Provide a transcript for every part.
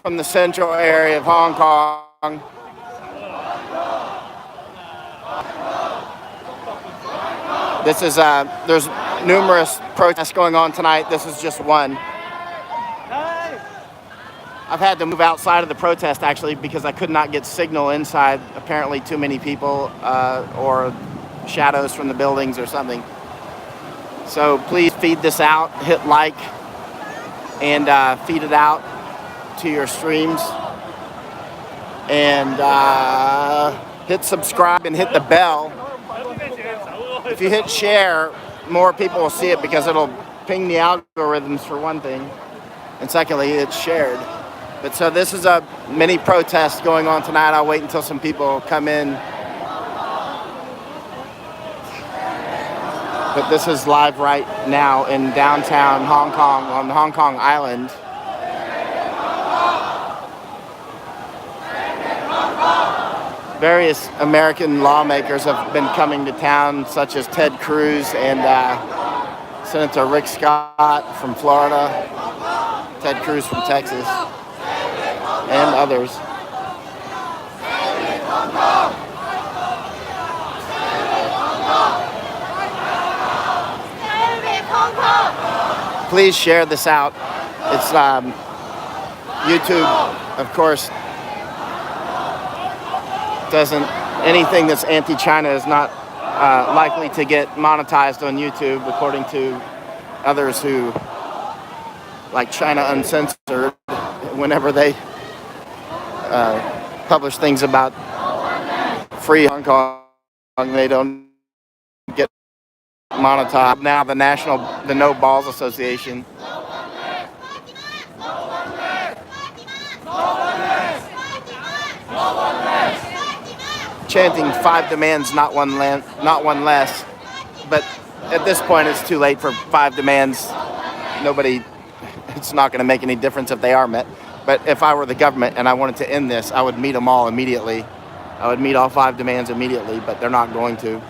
from the central area of Hong Kong. This is, there's numerous protests going on tonight. This is just one. I've had to move outside of the protest actually because I could not get signal inside. Apparently too many people or shadows from the buildings or something. So please feed this out, hit like, and feed it out to your streams. And hit subscribe and hit the bell. If you hit share, more people will see it because it'll ping the algorithms for one thing. And secondly, it's shared. But so this is a mini protest going on tonight. I'll wait until some people come in. But this is live right now in downtown Hong Kong on Hong Kong Island. Various American lawmakers have been coming to town, such as Ted Cruz and Senator Rick Scott from Florida, Ted Cruz from Texas, and others. Please share this out. It's YouTube, of course, doesn't, anything that's anti-China is not likely to get monetized on YouTube, according to others who, like China Uncensored, whenever they publish things about free Hong Kong, they don't get monetized. Now the No Balls Association chanting 5 demands, not one less. But at this point, it's too late for 5 demands. It's not going to make any difference if they are met. But if I were the government and I wanted to end this, I would meet them all immediately. I would meet all 5 demands immediately, but they're not going to.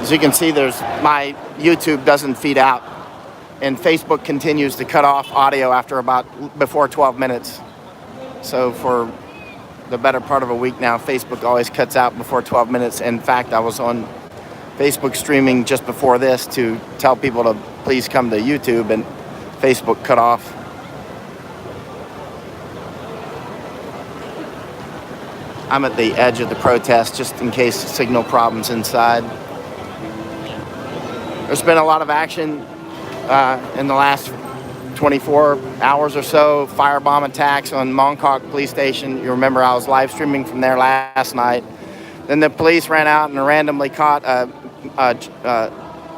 As you can see, my YouTube doesn't feed out, and Facebook continues to cut off audio before 12 minutes. So for the better part of a week now, Facebook always cuts out before 12 minutes. In fact, I was on Facebook streaming just before this to tell people to please come to YouTube, and Facebook cut off. I'm at the edge of the protest just in case signal problems inside. There's been a lot of action in the last 24 hours or so. Firebomb attacks on Mong Kok Police Station. You remember I was live streaming from there last night. Then the police ran out and randomly caught a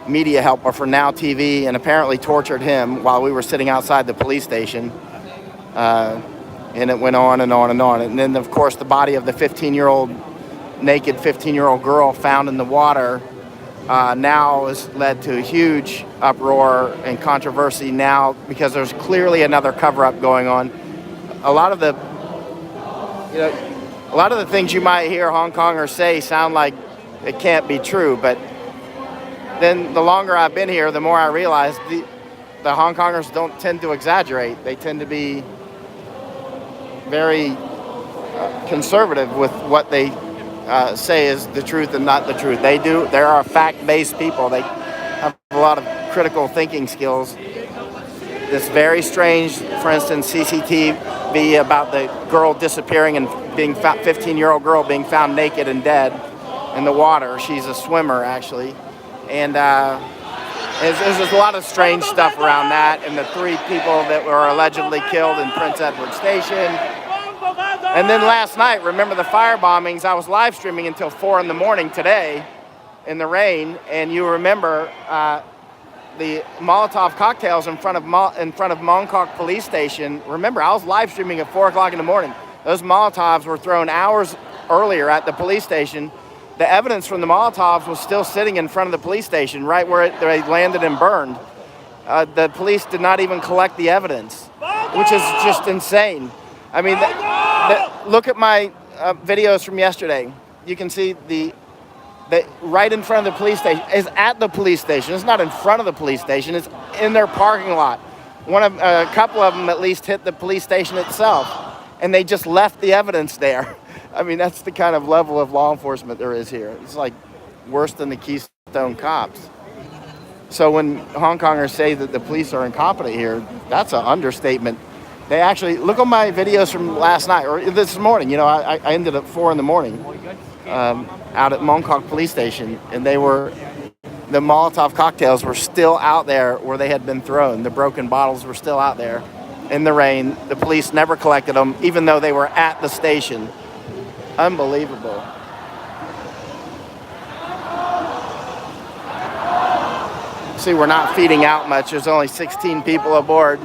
media helper for Now TV and apparently tortured him while we were sitting outside the police station. And it went on and on and on. And then, of course, the body of the naked 15-year-old girl found in the water now has led to a huge uproar and controversy now because there's clearly another cover-up going on. A lot of the things you might hear Hong Kongers say sound like it can't be true, but then the longer I've been here, the more I realize the Hong Kongers don't tend to exaggerate. They tend to be very conservative with what they say is the truth and not the truth. There are fact-based people. They have a lot of critical thinking skills. This very strange, for instance, CCTV about the girl disappearing and being 15-year-old girl being found naked and dead in the water. She's a swimmer, actually. And there's a lot of strange stuff around that, and the 3 people that were allegedly killed in Prince Edward Station. And then last night, remember the fire bombings? I was live streaming until 4 in the morning today in the rain, and you remember the Molotov cocktails in front of Mong Kok Police Station. Remember, I was live streaming at 4 o'clock in the morning. Those Molotovs were thrown hours earlier at the police station. The evidence from the Molotovs was still sitting in front of the police station, right where they landed and burned. The police did not even collect the evidence, which is just insane. I mean, look at my videos from yesterday. you can see right in front of the police station is at the police station. It's not in front of the police station. It's in their parking lot. A couple of them at least hit the police station itself, and they just left the evidence there. I mean, that's the kind of level of law enforcement there is here. It's like worse than the Keystone Cops. So when Hong Kongers say that the police are incompetent here, that's an understatement. They actually, look at my videos from last night or this morning. You know, I ended at 4 a.m. Out at Mong Kok Police Station, and the Molotov cocktails were still out there where they had been thrown. The broken bottles were still out there in the rain. The police never collected them, even though they were at the station. Unbelievable. See, we're not feeding out much. There's only 16 people aboard.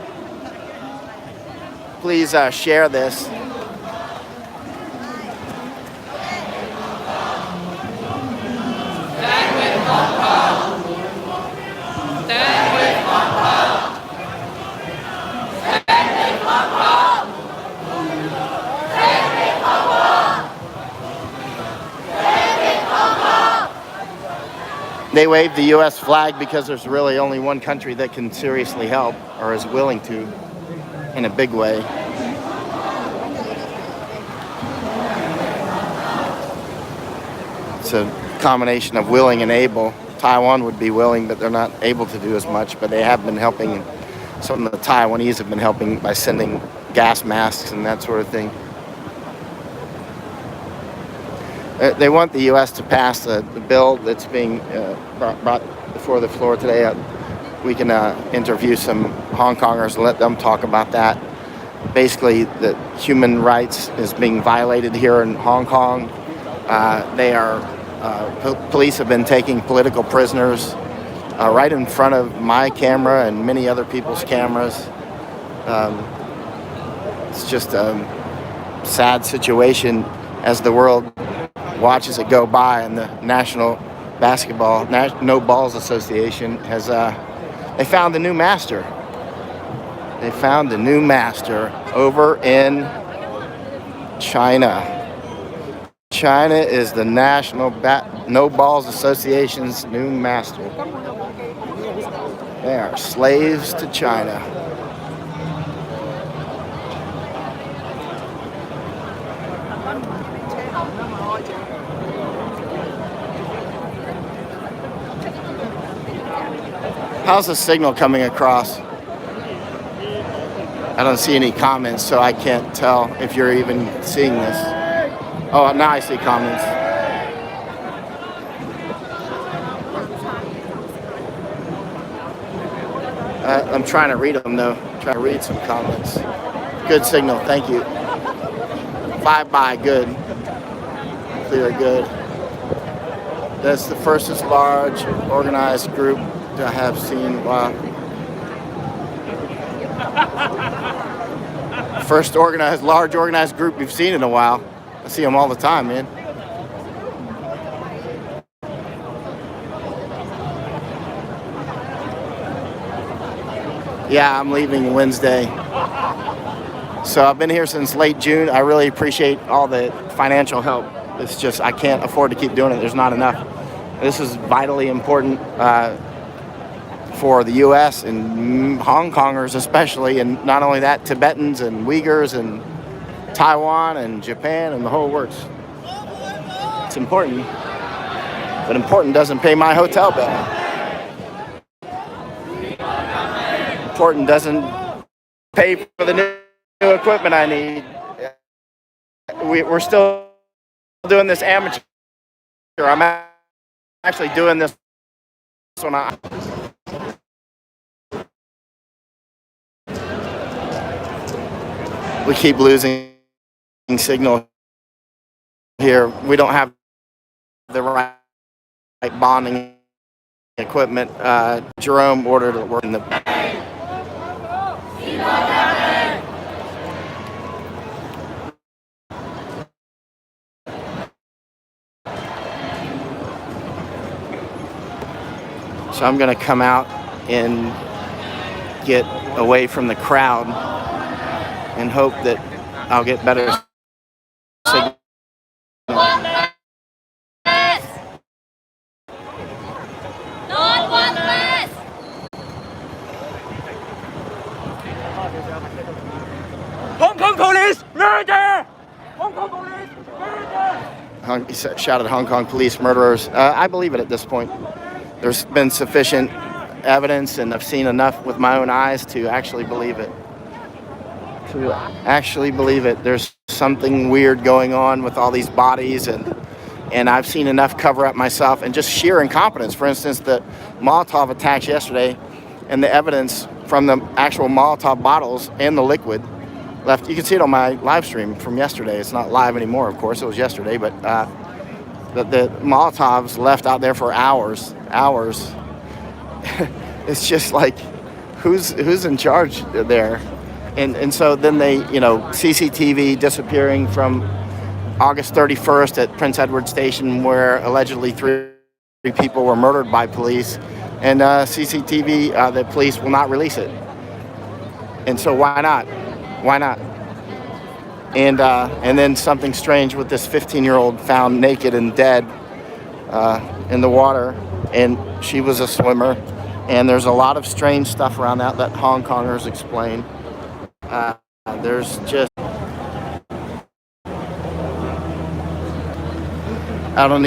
Please share this. They wave the U.S. flag because there's really only one country that can seriously help or is willing to in a big way. It's a combination of willing and able. Taiwan would be willing, but they're not able to do as much, but they have been helping. Some of the Taiwanese have been helping by sending gas masks and that sort of thing. They want the U.S. to pass the bill that's being brought before the floor today. We can interview some Hong Kongers and let them talk about that. Basically, the human rights is being violated here in Hong Kong. Police have been taking political prisoners right in front of my camera and many other people's cameras. It's just a sad situation as the world watches it go by, and the National Basketball No Balls Association has they found a new master. They found a new master over in China. China is the National No Balls Association's new master. They are slaves to China. How's the signal coming across? I don't see any comments, so I can't tell if you're even seeing this. Oh, now I see comments. I'm trying to read them, though. Trying to read some comments. Good signal, thank you. 5 by, good. Clear, good. That's the first large organized group I have seen. Wow. First large organized group we've seen in a while. I see them all the time, man. Yeah, I'm leaving Wednesday. So I've been here since late June. I really appreciate all the financial help. It's just, I can't afford to keep doing it. There's not enough. This is vitally important for the U.S. and Hong Kongers especially, and not only that, Tibetans and Uyghurs and Taiwan and Japan and the whole works. It's important, but important doesn't pay my hotel bill. Important doesn't pay for the new equipment I need. We're still doing this amateur. I'm actually doing this when we keep losing signal here. We don't have the right bonding equipment. Jerome ordered it working the. So I'm going to come out and get away from the crowd and hope that I'll get better signal. He shouted Hong Kong police murderers. I believe it at this point. There's been sufficient evidence, and I've seen enough with my own eyes to actually believe it. There's something weird going on with all these bodies, and I've seen enough cover up myself and just sheer incompetence. For instance, the Molotov attacks yesterday and the evidence from the actual Molotov bottles and the liquid left. You can see it on my live stream from yesterday. It's not live anymore, of course. It was yesterday, but the Molotovs left out there for hours. It's just like, who's in charge there? And so then they, CCTV disappearing from August 31st at Prince Edward Station, where allegedly three people were murdered by police, and CCTV, the police will not release it. And so why not? And then something strange with this 15-year-old found naked and dead in the water, and she was a swimmer. And there's a lot of strange stuff around that Hong Kongers explain. There's just, I don't